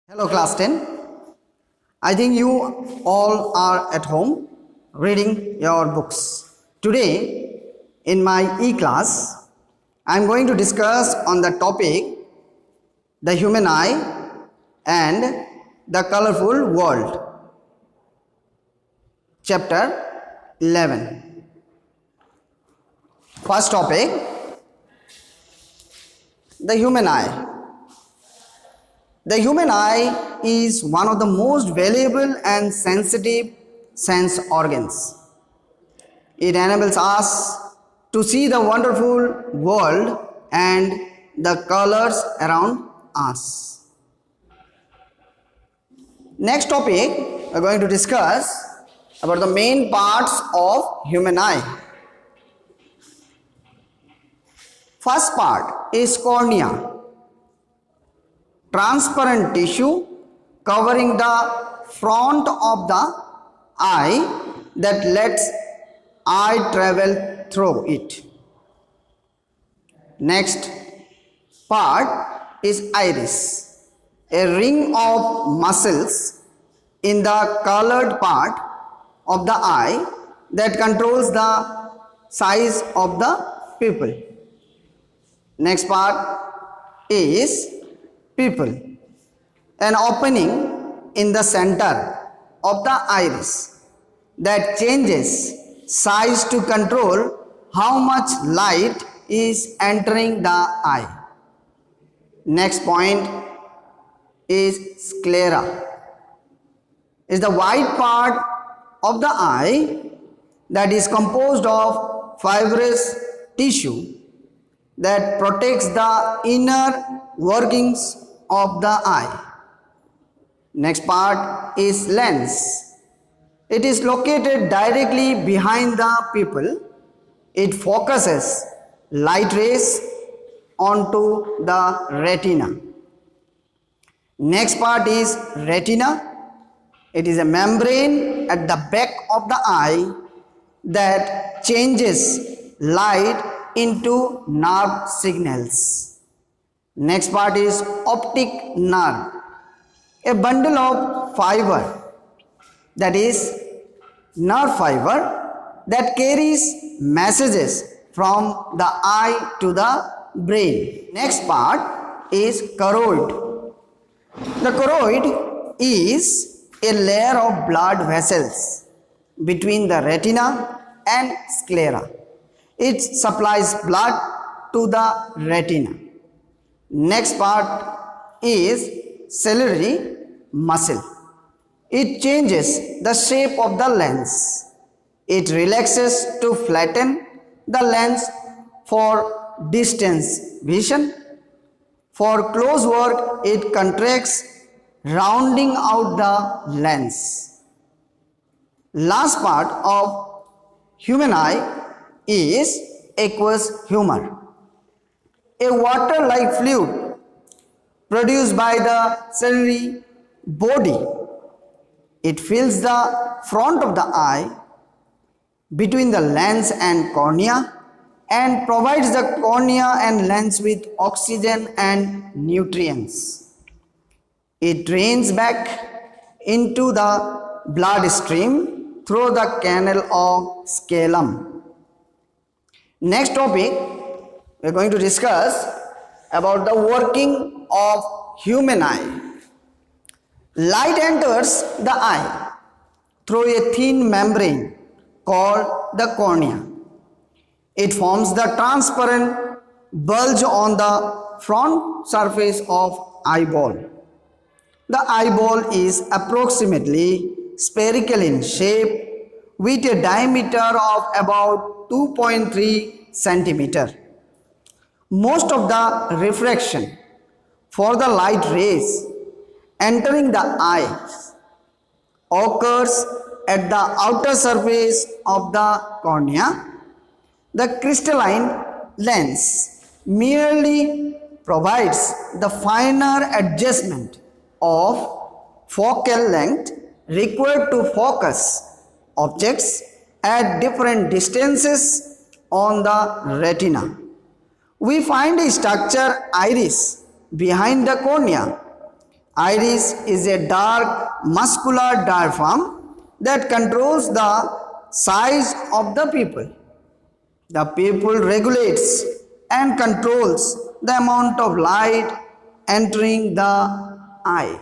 Hello class 10. I think you all are at home reading your books. Today in my e-class I am going to discuss on the topic the human eye and the colorful world. Chapter 11. First topic, the human eye. The human eye is one of the most valuable and sensitive sense organs. It enables us to see the wonderful world and the colors around us. Next topic, we are going to discuss about the main parts of human eye. First part is cornea. Transparent tissue covering the front of the eye that lets eye travel through it. Next part is iris, a ring of muscles in the colored part of the eye that controls the size of the pupil. Next part is pupil, an opening in the center of the iris that changes size to control how much light is entering the eye. Next point is sclera. Is the white part of the eye that is composed of fibrous tissue that protects the inner workings of the eye. Next part is lens. It is located directly behind the pupil. It focuses light rays onto the retina. Next part is retina. It is a membrane at the back of the eye that changes light into nerve signals. Next part is optic nerve, a bundle of fiber, that is nerve fiber that carries messages from the eye to the brain. Next part is choroid. The choroid is a layer of blood vessels between the retina and sclera. It supplies blood to the retina. Next part is ciliary muscle. It changes the shape of the lens. It relaxes to flatten the lens for distance vision. For close work, it contracts, rounding out the lens. Last part of human eye is aqueous humor, a water-like fluid produced by the ciliary body. It fills the front of the eye between the lens and cornea and provides the cornea and lens with oxygen and nutrients. It drains back into the blood stream through the canal of scalum. Next topic, we are going to discuss about the working of human eye. Light enters the eye through a thin membrane called the cornea. It forms the transparent bulge on the front surface of eyeball. The eyeball is approximately spherical in shape with a diameter of about 2.3 centimeter. Most of the refraction for the light rays entering the eyes occurs at the outer surface of the cornea. The crystalline lens merely provides the finer adjustment of focal length required to focus objects at different distances on the retina. We find a structure iris behind the cornea Iris is a dark muscular diaphragm that controls the size of the pupil. The pupil regulates and controls the amount of light entering the eye.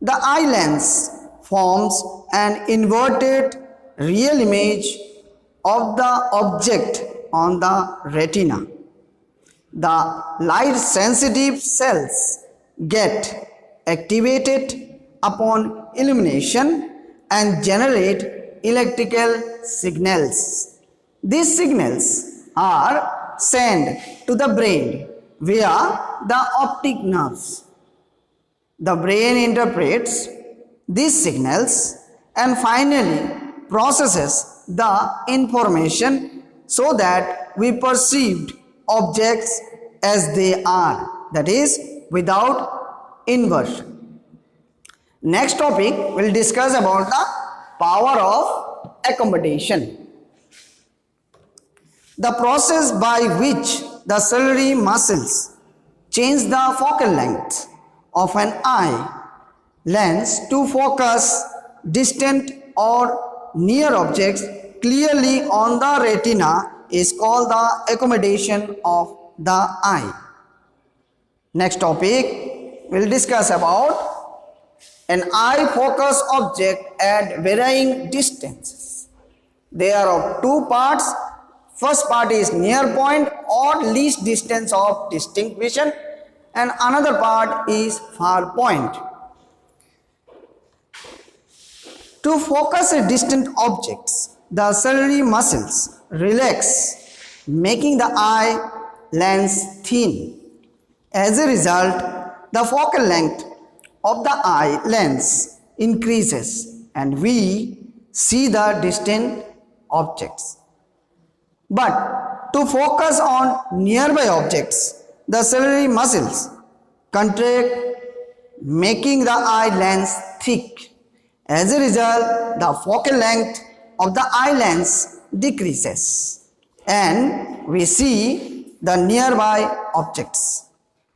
The eye lens forms an inverted real image of the object on the retina. The light sensitive cells get activated upon illumination and generate electrical signals. These signals are sent to the brain via the optic nerves. The brain interprets these signals and finally processes the information so that we perceived objects as they are, that is, without inversion. Next topic we'll discuss about the power of accommodation. The process by which the ciliary muscles change the focal length of an eye lens to focus distant or near objects clearly on the retina is called the accommodation of the eye. Next topic we'll discuss about an eye focus object at varying distances. They are of two parts. First part is near point or least distance of distinct vision, and another part is far point. To focus a distant objects, the ciliary muscles relax, making the eye lens thin. As a result, the focal length of the eye lens increases and we see the distant objects. But to focus on nearby objects, the ciliary muscles contract, making the eye lens thick. As a result, the focal length of the eye lens decreases and we see the nearby objects.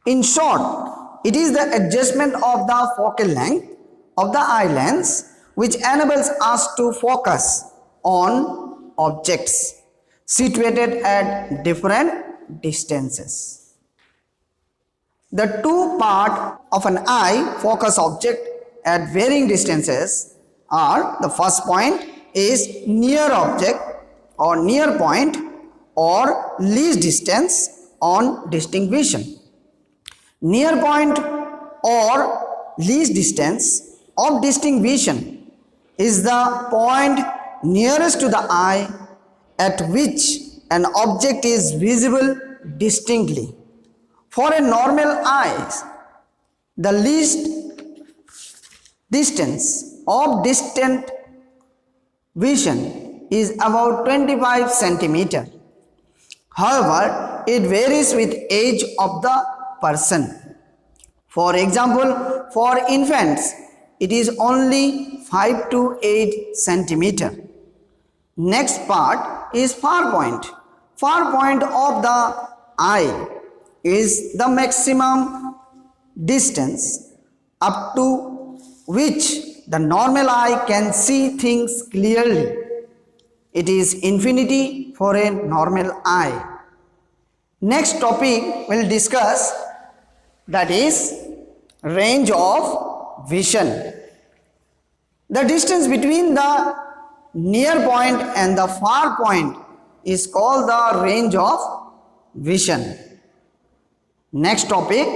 In short, it is the adjustment of the focal length of the eye lens which enables us to focus on objects situated at different distances. The two parts of an eye focus object at varying distances are: the first point is near object or near point or least distance on distinct vision. Near point or least distance of distinct vision is the point nearest to the eye at which an object is visible distinctly. For a normal eye, the least distance of distant vision is about 25 centimeters. However, it varies with age of the person. For example, for infants, it is only 5 to 8 centimeters. Next part is far point. Far point of the eye is the maximum distance up to which the normal eye can see things clearly. It is infinity for a normal eye. Next topic we'll discuss, that is range of vision. The distance between the near point and the far point is called the range of vision. Next topic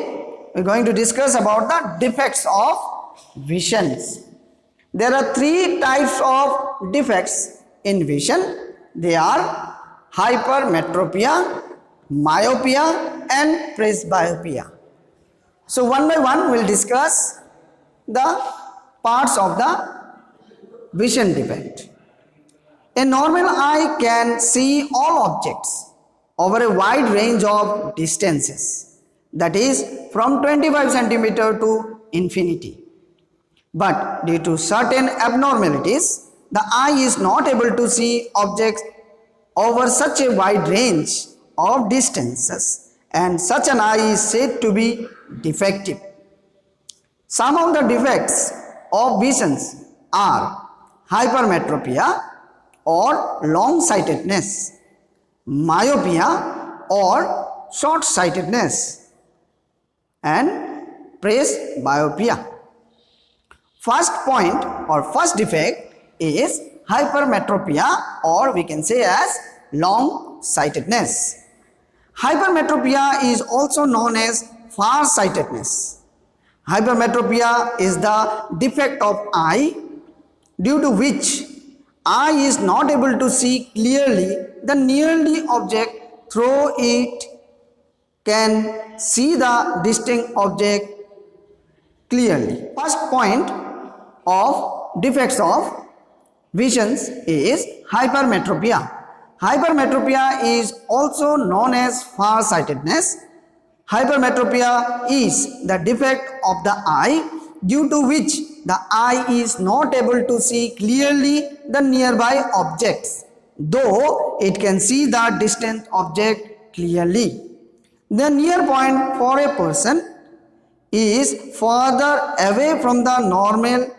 we're going to discuss about the defects of visions. There are three types of defects in vision. They are hypermetropia, myopia and presbyopia. So one by one we'll discuss the parts of the vision defect. A normal eye can see all objects over a wide range of distances, that is from 25 centimeter to infinity. But due to certain abnormalities, the eye is not able to see objects over such a wide range of distances, and such an eye is said to be defective. Some of the defects of visions are hypermetropia or long-sightedness, myopia or short-sightedness, and presbyopia. First point or first defect is hypermetropia, or we can say as long-sightedness. Hypermetropia is also known as far-sightedness. Hypermetropia is the defect of eye due to which eye is not able to see clearly the nearly object, though it can see the distant object clearly. First point of defects of visions is hypermetropia. Hypermetropia is also known as far-sightedness. Hypermetropia is the defect of the eye due to which the eye is not able to see clearly the nearby objects, though it can see the distant object clearly. The near point for a person is further away from the normal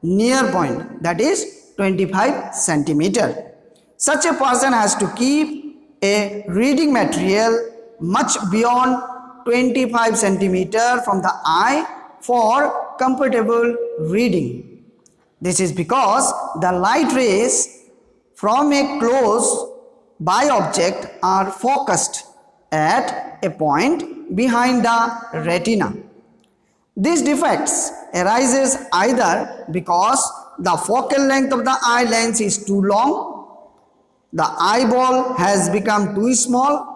near point, that is 25 centimeter. Such a person has to keep a reading material much beyond 25 centimeter from the eye for comfortable reading. This is because the light rays from a close by object are focused at a point behind the retina. These defects arises either because the focal length of the eye lens is too long, the eyeball has become too small.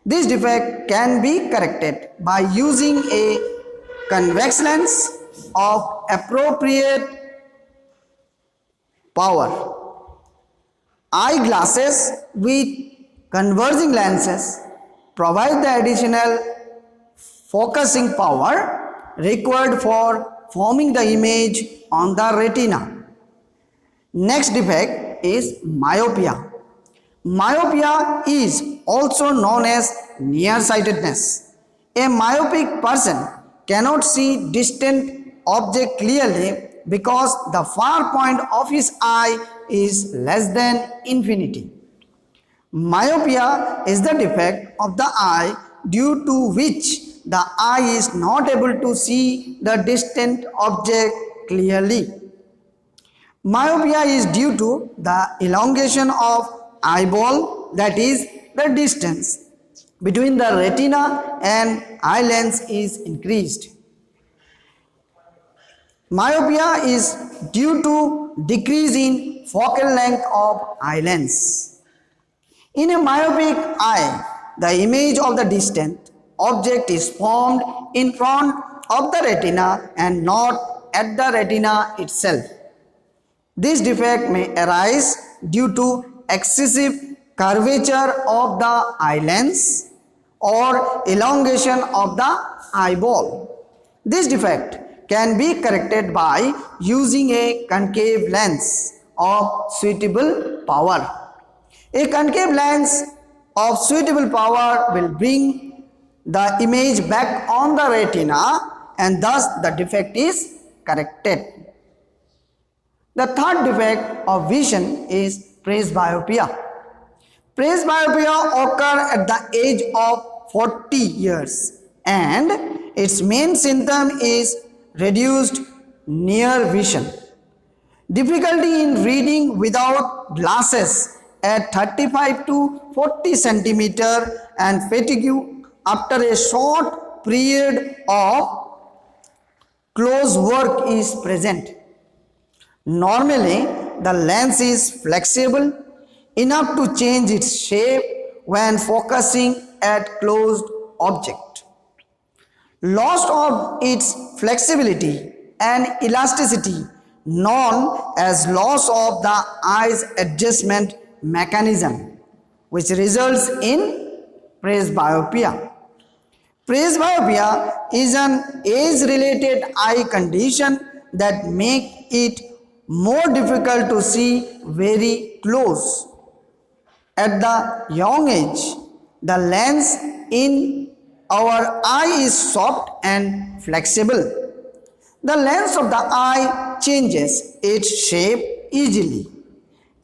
This defect can be corrected by using a convex lens of appropriate power. Eyeglasses with converging lenses provide the additional focusing power required for forming the image on the retina. Next defect is myopia. Myopia is also known as nearsightedness. A myopic person cannot see distant object clearly because the far point of his eye is less than infinity. Myopia is the defect of the eye due to which the eye is not able to see the distant object clearly. Myopia is due to the elongation of eyeball, that is, the distance between the retina and eye lens is increased. Myopia is due to decrease in focal length of eye lens. In a myopic eye, the image of the distant object is formed in front of the retina and not at the retina itself. This defect may arise due to excessive curvature of the eye lens or elongation of the eyeball. This defect can be corrected by using a concave lens of suitable power. A concave lens of suitable power will bring the image back on the retina and thus the defect is corrected. The third defect of vision is presbyopia. Presbyopia occurs at the age of 40 years and its main symptom is reduced near vision. Difficulty in reading without glasses at 35 to 40 centimeter and fatigue after a short period of close work is present. Normally, the lens is flexible enough to change its shape when focusing at closed object. Loss of its flexibility and elasticity, known as loss of the eye's adjustment mechanism, which results in presbyopia. Presbyopia is an age-related eye condition that makes it more difficult to see very close. At the young age, the lens in our eye is soft and flexible. The lens of the eye changes its shape easily,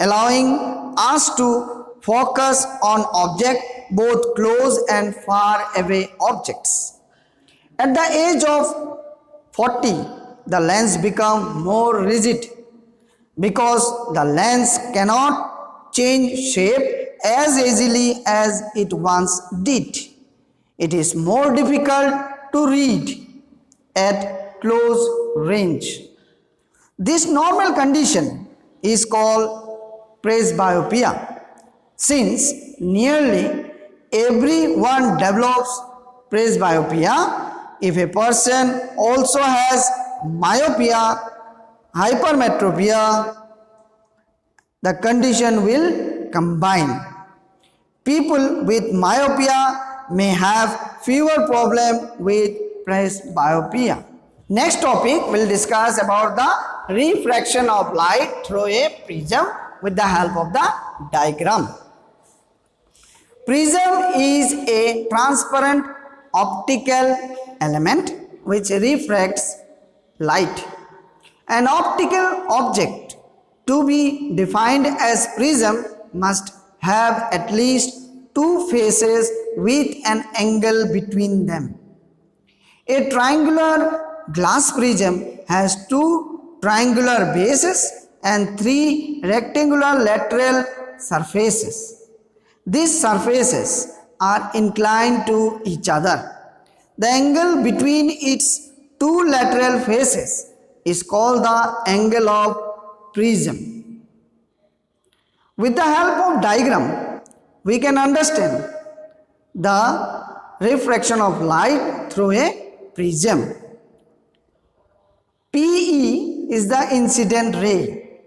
allowing us to focus on objects, both close and far away objects. At the age of 40, the lens becomes more rigid because the lens cannot change shape as easily as it once did. It is more difficult to read at close range. This normal condition is called presbyopia. Since nearly everyone develops presbyopia, if a person also has myopia, hypermetropia, the condition will combine. People with myopia may have fewer problems with presbyopia. Next topic will discuss about the refraction of light through a prism with the help of the diagram. Prism is a transparent optical element which refracts light. An optical object to be defined as prism must have at least two faces with an angle between them. A triangular glass prism has two triangular bases and three rectangular lateral surfaces. These surfaces are inclined to each other. The angle between its two lateral faces is called the angle of prism. With the help of diagram, we can understand the refraction of light through a prism. PE is the incident ray,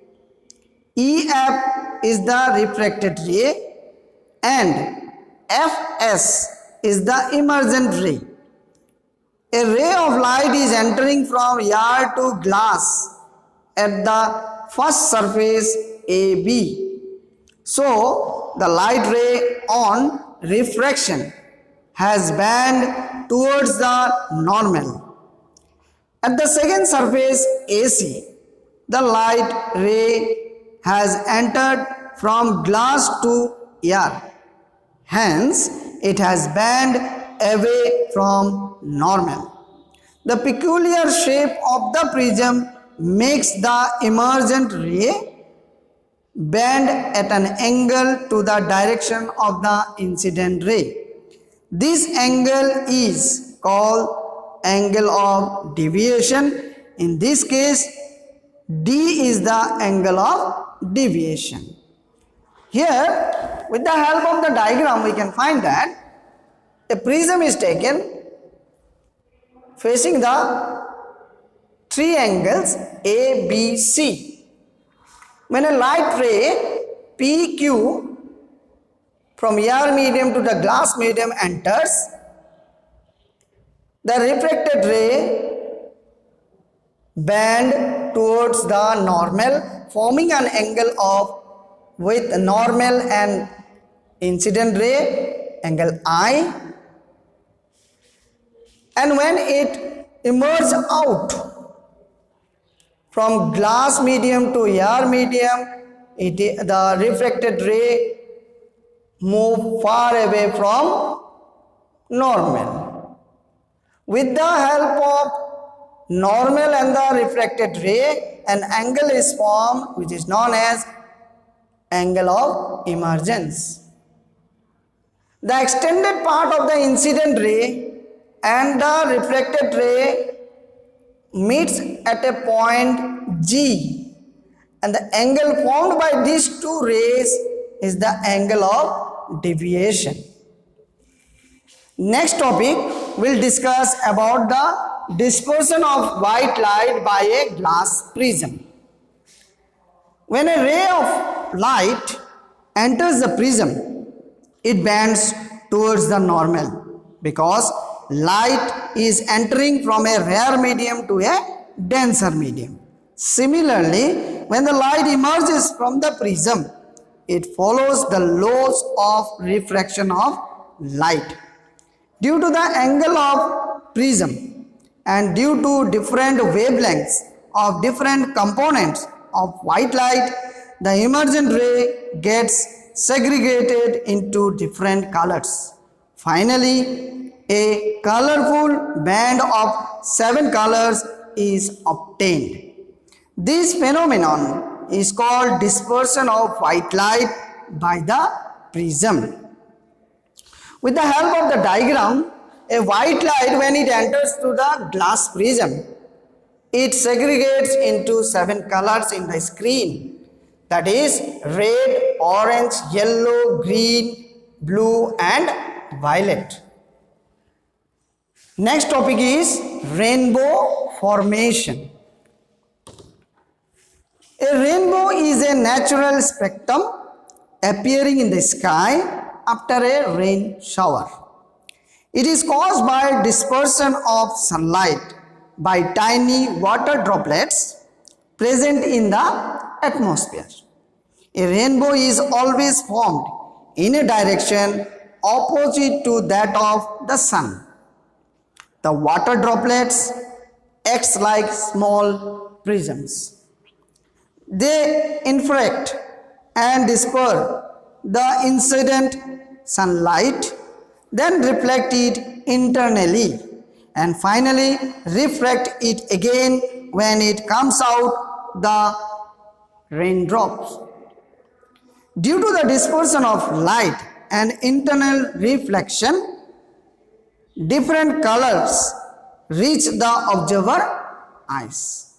EF is the refracted ray, and FS is the emergent ray. A ray of light is entering from air to glass at the first surface AB. So, the light ray on refraction has bent towards the normal. At the second surface AC, the light ray has entered from glass to air. Hence, it has bent away from normal. The peculiar shape of the prism makes the emergent ray bend at an angle to the direction of the incident ray. This angle is called angle of deviation. In this case, D is the angle of deviation. Here, with the help of the diagram, we can find that a prism is taken facing the three angles A, B, C. When a light ray PQ from air medium to the glass medium enters, the refracted ray bend towards the normal, forming an angle of with normal and incident ray angle I. And when it emerges out from glass medium to air medium, the refracted ray move far away from normal. With the help of normal and the refracted ray, an angle is formed which is known as angle of emergence. The extended part of the incident ray and the refracted ray meets at a point G, and the angle formed by these two rays is the angle of deviation. Next topic will discuss about the dispersion of white light by a glass prism. When a ray of light enters the prism, it bends towards the normal because light is entering from a rare medium to a denser medium. Similarly, when the light emerges from the prism, it follows the laws of refraction of light. Due to the angle of prism, and due to different wavelengths of different components of white light, the emergent ray gets segregated into different colors. Finally, a colorful band of 7 colors is obtained. This phenomenon is called dispersion of white light by the prism. With the help of the diagram, a white light, when it enters through the glass prism, it segregates into 7 colors in the screen, that is red, orange, yellow, green, blue and violet. Next topic is rainbow formation. A rainbow is a natural spectrum appearing in the sky after a rain shower. It is caused by dispersion of sunlight by tiny water droplets present in the atmosphere. A rainbow is always formed in a direction opposite to that of the sun. The water droplets act like small prisms. They infract and disperse the incident sunlight, then reflect it internally, and finally refract it again when it comes out the raindrops. Due to the dispersion of light and internal reflection, different colors reach the observer eyes.